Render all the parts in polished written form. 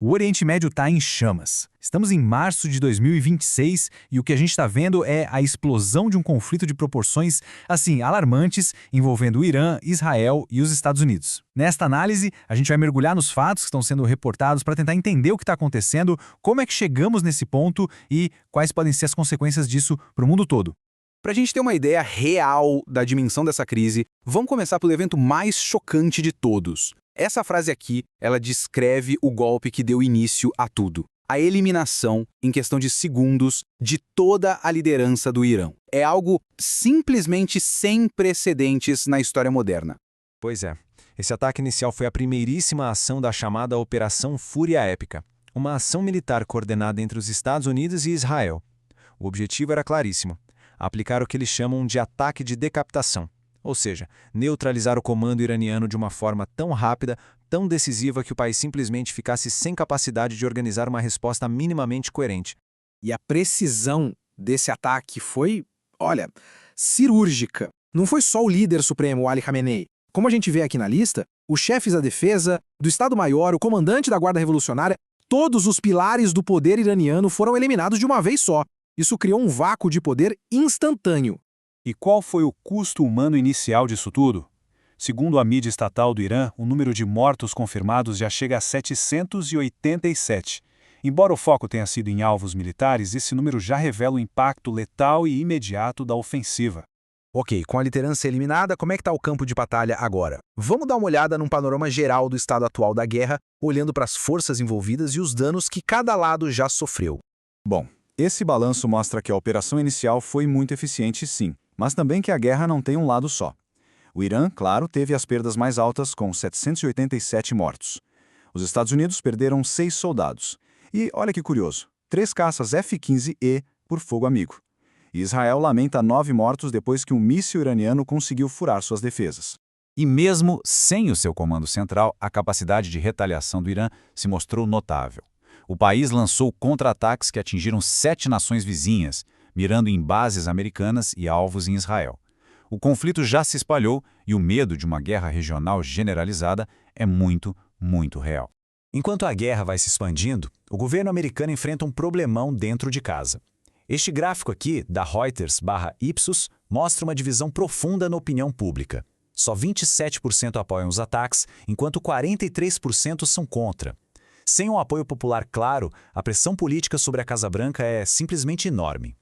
O Oriente Médio está em chamas. Estamos em março de 2026 e o que a gente está vendo é a explosão de um conflito de proporções, assim, alarmantes, envolvendo o Irã, Israel e os Estados Unidos. Nesta análise, a gente vai mergulhar nos fatos que estão sendo reportados para tentar entender o que está acontecendo, como é que chegamos nesse ponto e quais podem ser as consequências disso para o mundo todo. Para a gente ter uma ideia real da dimensão dessa crise, vamos começar pelo evento mais chocante de todos. Essa frase aqui, ela descreve o golpe que deu início a tudo. A eliminação, em questão de segundos, de toda a liderança do Irã. É algo simplesmente sem precedentes na história moderna. Pois é, esse ataque inicial foi a primeiríssima ação da chamada Operação Fúria Épica, uma ação militar coordenada entre os Estados Unidos e Israel. O objetivo era claríssimo: aplicar o que eles chamam de ataque de decapitação, ou seja, neutralizar o comando iraniano de uma forma tão rápida, tão decisiva que o país simplesmente ficasse sem capacidade de organizar uma resposta minimamente coerente. E a precisão desse ataque foi, olha, cirúrgica. Não foi só o líder supremo, Ali Khamenei. Como a gente vê aqui na lista, os chefes da defesa, do Estado-Maior, o comandante da Guarda Revolucionária, todos os pilares do poder iraniano foram eliminados de uma vez só. Isso criou um vácuo de poder instantâneo. E qual foi o custo humano inicial disso tudo? Segundo a mídia estatal do Irã, o número de mortos confirmados já chega a 787. Embora o foco tenha sido em alvos militares, esse número já revela o impacto letal e imediato da ofensiva. Ok, com a liderança eliminada, como é que está o campo de batalha agora? Vamos dar uma olhada num panorama geral do estado atual da guerra, olhando para as forças envolvidas e os danos que cada lado já sofreu. Bom, esse balanço mostra que a operação inicial foi muito eficiente, sim, mas também que a guerra não tem um lado só. O Irã, claro, teve as perdas mais altas, com 787 mortos. Os Estados Unidos perderam 6 soldados. E, olha que curioso, 3 caças F-15E por fogo amigo. E Israel lamenta 9 mortos depois que um míssil iraniano conseguiu furar suas defesas. E mesmo sem o seu comando central, a capacidade de retaliação do Irã se mostrou notável. O país lançou contra-ataques que atingiram 7 nações vizinhas, mirando em bases americanas e alvos em Israel. O conflito já se espalhou e o medo de uma guerra regional generalizada é muito, muito real. Enquanto a guerra vai se expandindo, o governo americano enfrenta um problemão dentro de casa. Este gráfico aqui, da Reuters/Ipsos, mostra uma divisão profunda na opinião pública. Só 27% apoiam os ataques, enquanto 43% são contra. Sem um apoio popular claro, a pressão política sobre a Casa Branca é simplesmente enorme.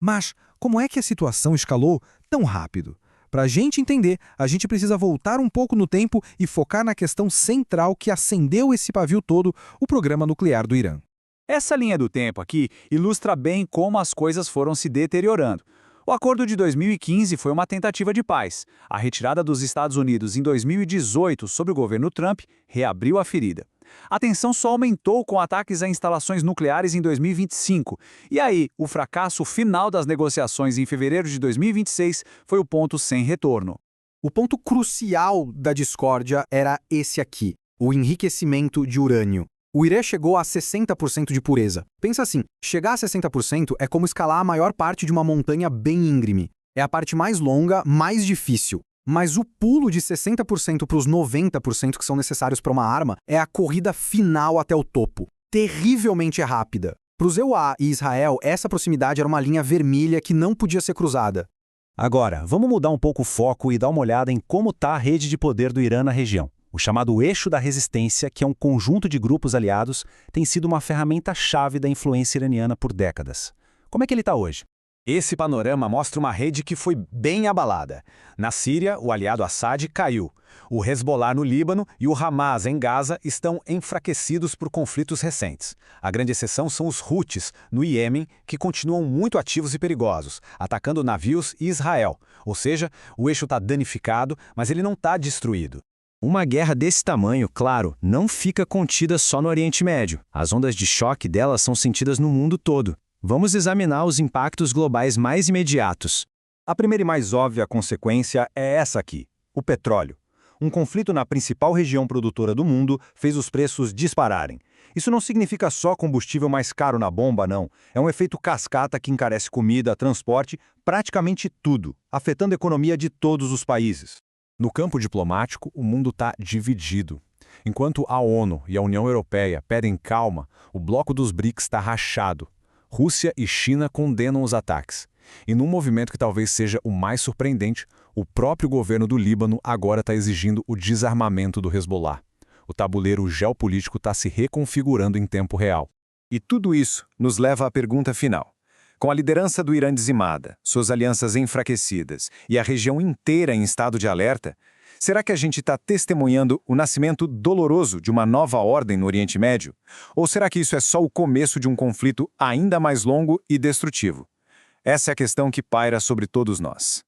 Mas como é que a situação escalou tão rápido? Para a gente entender, a gente precisa voltar um pouco no tempo e focar na questão central que acendeu esse pavio todo, o programa nuclear do Irã. Essa linha do tempo aqui ilustra bem como as coisas foram se deteriorando. O acordo de 2015 foi uma tentativa de paz. A retirada dos Estados Unidos em 2018 sob o governo Trump reabriu a ferida. A tensão só aumentou com ataques a instalações nucleares em 2025. E aí, o fracasso final das negociações em fevereiro de 2026 foi o ponto sem retorno. O ponto crucial da discórdia era esse aqui, o enriquecimento de urânio. O Irã chegou a 60% de pureza. Pensa assim, chegar a 60% é como escalar a maior parte de uma montanha bem íngreme. É a parte mais longa, mais difícil. Mas o pulo de 60% para os 90% que são necessários para uma arma é a corrida final até o topo. Terrivelmente rápida. Para os EUA e Israel, essa proximidade era uma linha vermelha que não podia ser cruzada. Agora, vamos mudar um pouco o foco e dar uma olhada em como está a rede de poder do Irã na região. O chamado Eixo da Resistência, que é um conjunto de grupos aliados, tem sido uma ferramenta-chave da influência iraniana por décadas. Como é que ele está hoje? Esse panorama mostra uma rede que foi bem abalada. Na Síria, o aliado Assad caiu. O Hezbollah no Líbano e o Hamas em Gaza estão enfraquecidos por conflitos recentes. A grande exceção são os Houthis, no Iêmen, que continuam muito ativos e perigosos, atacando navios e Israel. Ou seja, o eixo está danificado, mas ele não está destruído. Uma guerra desse tamanho, claro, não fica contida só no Oriente Médio. As ondas de choque dela são sentidas no mundo todo. Vamos examinar os impactos globais mais imediatos. A primeira e mais óbvia consequência é essa aqui: o petróleo. Um conflito na principal região produtora do mundo fez os preços dispararem. Isso não significa só combustível mais caro na bomba, não. É um efeito cascata que encarece comida, transporte, praticamente tudo, afetando a economia de todos os países. No campo diplomático, o mundo está dividido. Enquanto a ONU e a União Europeia pedem calma, o bloco dos BRICS está rachado. Rússia e China condenam os ataques. E num movimento que talvez seja o mais surpreendente, o próprio governo do Líbano agora está exigindo o desarmamento do Hezbollah. O tabuleiro geopolítico está se reconfigurando em tempo real. E tudo isso nos leva à pergunta final. Com a liderança do Irã dizimada, suas alianças enfraquecidas e a região inteira em estado de alerta, será que a gente está testemunhando o nascimento doloroso de uma nova ordem no Oriente Médio? Ou será que isso é só o começo de um conflito ainda mais longo e destrutivo? Essa é a questão que paira sobre todos nós.